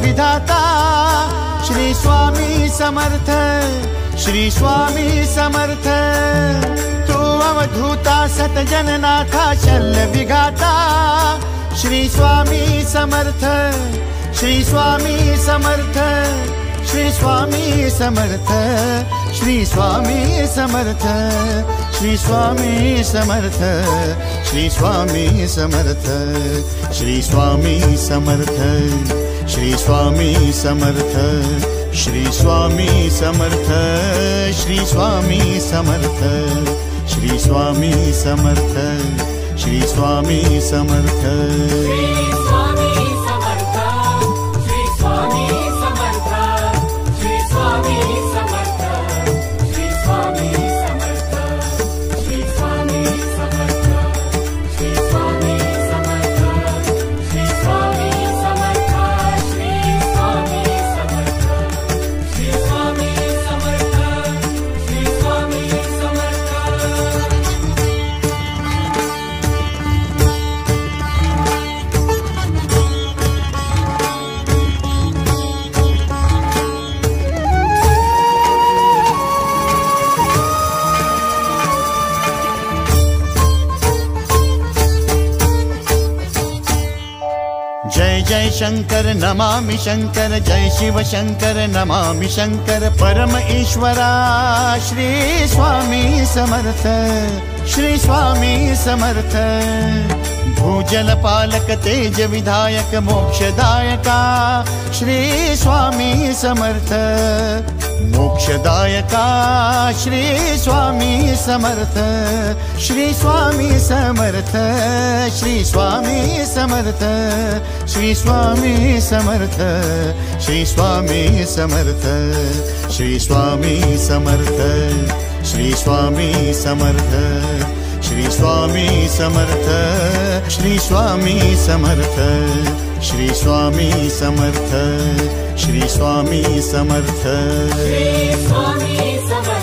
विधाता श्री स्वामी समर्थ, श्री स्वामी समर्थ। तू अवधूता सतजननाथा शल्य विघाता श्री स्वामी समर्थ, श्री स्वामी समर्थ, श्री स्वामी समर्थ, श्री स्वामी समर्थ, श्री स्वामी समर्थ, श्री स्वामी समर्थ, श्री स्वामी समर्थ, श्री स्वामी समर्थ, श्री स्वामी समर्थ, श्री स्वामी समर्थ, श्री स्वामी समर्थ, श्री स्वामी समर्थ। जय शंकर नमामि शंकर, जय शिव शंकर नमामि शंकर। परम ईश्वरा श्री स्वामी समर्थ, श्री स्वामी समर्थ। भूजल पालक तेज विधायक मोक्षदायका श्री स्वामी समर्थ, मोक्षदायका श्री स्वामी समर्थ, श्री स्वामी समर्थ, श्री स्वामी समर्थ, श्री स्वामी समर्थ, श्री स्वामी समर्थ, श्री स्वामी समर्थ, श्री स्वामी समर्थ, श्री स्वामी समर्थ, श्री स्वामी समर्थ, श्री स्वामी समर्थ, श्री स्वामी समर्थ, श्री स्वामी समर्थ।